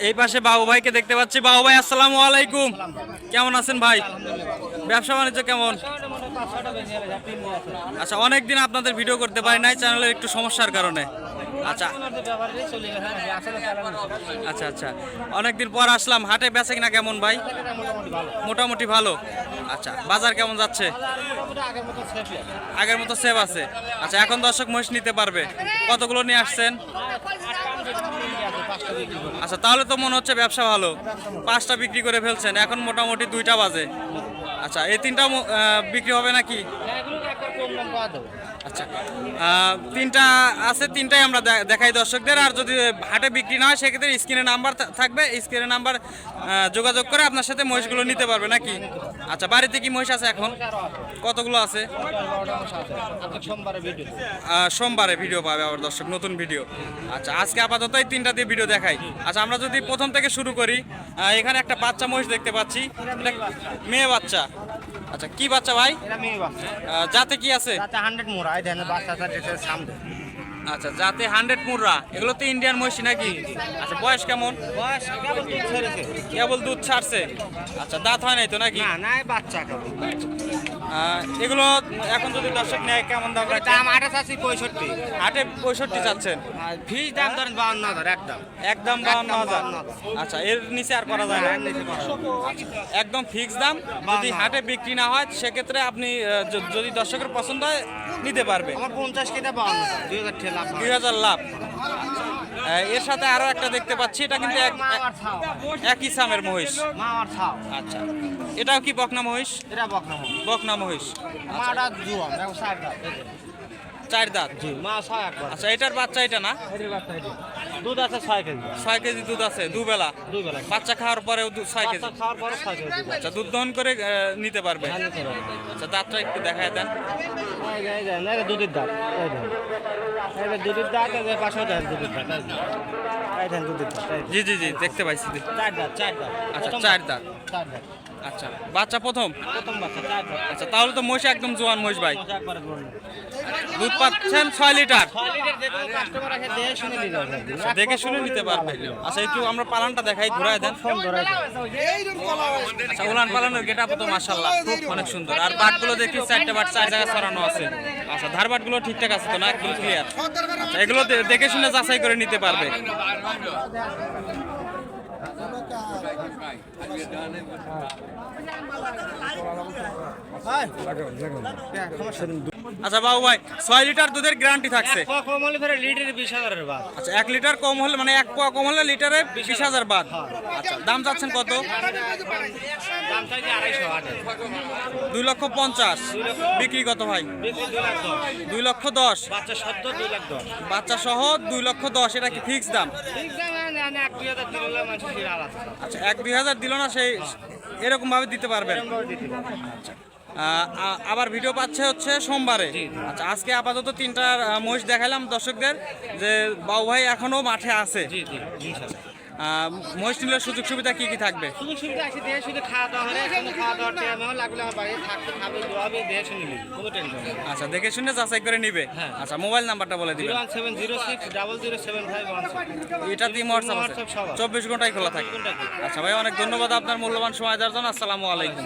এই পাশে বাবু ভাইকে দেখতে পাচ্ছি। বাবু ভাই আসসালামু আলাইকুম, কেমন আছেন ভাই? ব্যবসা বাণিজ্য কেমন? আচ্ছা, অনেকদিন আপনাদের ভিডিও করতে পারি নাই চ্যানেলের একটু সমস্যার কারণে। আচ্ছা আচ্ছা আচ্ছা, অনেকদিন পর আসলাম। হাটে বেচে কিনা কেমন ভাই? মোটামুটি ভালো। আচ্ছা, বাজার কেমন যাচ্ছে? আগের মতো সেভ আছে। আচ্ছা, এখন দর্শক মহিষ নিতে পারবে। কতগুলো নিয়ে আসছেন? আচ্ছা, তাহলে তো মনে হচ্ছে ব্যবসা ভালো। 5টা বিক্রি করে ফেলছেন, এখন মোটামুটি 2টা বাজে। আচ্ছা, এই 3টা বিক্রি হবে নাকি? আচ্ছা, 3টা আছে, 3টাই আমরা দেখাই দর্শকদের। আর যদি হাটে বিক্রি না হয় সেক্ষেত্রে স্ক্রিনে নাম্বার থাকবে, স্ক্রিনে নাম্বার যোগাযোগ করে আপনার সাথে মহিষগুলো নিতে পারবে নাকি? আচ্ছা, বাড়িতে কি মহিষ আছে এখন? কতগুলো আছে? সোমবারে ভিডিও পাবে আবার দর্শক, নতুন ভিডিও। আচ্ছা, আজকে আপাতত এই 3টা দিয়ে ভিডিও দেখাই। আচ্ছা, আমরা যদি প্রথম থেকে শুরু করি, এখানে একটা বাচ্চা মহিষ দেখতে পাচ্ছি, এটা মেয়ে বাচ্চা। আচ্ছা, কি বাচ্চা ভাই? যাতে কি আছে? আচ্ছা, যাতে 100 মুররা। এগুলো তো ইন্ডিয়ান মহিষী নাকি? আচ্ছা, বয়স কেমন? কেবল দুধ ছাড়ছে। আচ্ছা, দাঁত হয় নাই তো নাকি? এগুলো এখন যদি দর্শক নেয় কেমন দাম? দাম 65। হাটে 65 চাচ্ছেন? ফিস দাম ধরেন 52,000 একদম 52,000। আচ্ছা, এর নিচে আর করা যায় না? একদম ফিক্স দাম। যদি হাটে বিক্রি না হয় সেক্ষেত্রে আপনি যদি দর্শকের পছন্দ হয় নিতে পারবে। আমার 50 কেটে 52,000 লাভ। 2,000 লাভ। এর সাথে আরো একটা দেখতে পাচ্ছি, এটা কিন্তু একই সামের মহিষ। আচ্ছা, এটাও কি বকনা মহিষ? এটা বকনা মহিষ। মাটা জুয়ান, দেখো 4 দাঁত। 4 দাঁত। মা 6 একবার। আচ্ছা, এটার বাচ্চা এটা না? দুধ আছে 6 কেজি। 6 কেজি দুধ আছে দুবেলা? বাচ্চা খাওয়ার পরেও 6 কেজি? খাওয়ার পরে 6 কেজি। আচ্ছা, দুধ দহন করে নিতে পারবে। আচ্ছা, দাঁতটা একটু দেখায় দেন। দুধের দাঁত, দুধের দাঁত, পাশেও দেন দুধের দাঁত। জি জি জি, দেখতে পাইছি। 4 দাঁত। আচ্ছা, 4 দাঁত। আচ্ছা, বাচ্চা প্রথম? বাচ্চা 4 দাঁত। আচ্ছা, তাহলে তো মহিষ একদম জোয়ান মহিষ ভাই। একবারে বলুন। দুধ পাচ্ছেন 6 লিটার। 6 লিটার যে কোনো কাস্টমার আসে দেখে শুনে নিতে পারবে। আচ্ছা, দেখে শুনে নিতে পারবে। আচ্ছা, একটু আমরা পালানটা দেখাই, ঘুরায় দেন। আচ্ছা, উলান পালানের গেটআপ তো মাশাআল্লাহ খুব অনেক সুন্দর। আর বাটগুলো দেখি 4টে বাট 4 জায়গায় ছড়ানো আছে। আচ্ছা, ধার বাটগুলো ঠিকঠাক আছে তো না? একদম ক্লিয়ার। আচ্ছা, এগুলো দেখে শুনে যাচাই করে নিতে পারবে। আচ্ছা বাবু ভাই, 6 লিটার দুধের গ্যারান্টি থাকছে? কম হলে ফেরে লিটারে 20,000 বাদ। আচ্ছা, 1 লিটার কম হলে মানে 1 পোয়া কম হলে লিটারে 20,000 বাদ। আচ্ছা, দাম চাচ্ছেন কত? দাম চাইছে 250,000। 2,50,000। বিক্রি কত ভাই? 2,10,000। বাচ্চা সদ্য 2,10,000। বাচ্চা সহ 2,10,000। এটা কি ফিক্স দাম? ঠিক দাম 1-2,000 দিলে মানুষ ফিরাল আছে। আচ্ছা, 1-2,000 দিল না সেই এরকম ভাবে দিতে পারবেন? আচ্ছা, আবার ভিডিও পাচ্ছে হচ্ছে সোমবারে। আচ্ছা, আজকে আপাতত 3টা মহিষ দেখালাম দর্শকদের, যে বাবু ভাই এখনো মাঠে আছে। মহিষ নিলে সুযোগ সুবিধা কি কি থাকবে? সুযোগ সুবিধা আছে, দেহে শুধু খাওয়া দাওয়া হলে খাওয়া দাওয়ার টাইম লাগলে আমার বাড়ি থাকতে খাবে, দোয়াবে, দেহে শুনে নিবি, কোনো টেনশন নেই। আচ্ছা, দেখে শুনে যাচাই করে নিবে। আচ্ছা, মোবাইল নাম্বারটা বলে দিবেন। 01706007516। এটা দিয়ে হোয়াটসঅ্যাপ আছে? 24 ঘন্টায় খোলা থাকে। আচ্ছা ভাই, অনেক ধন্যবাদ আপনার মূল্যবান সময় দেওয়ার জন্য। আসসালামু আলাইকুম।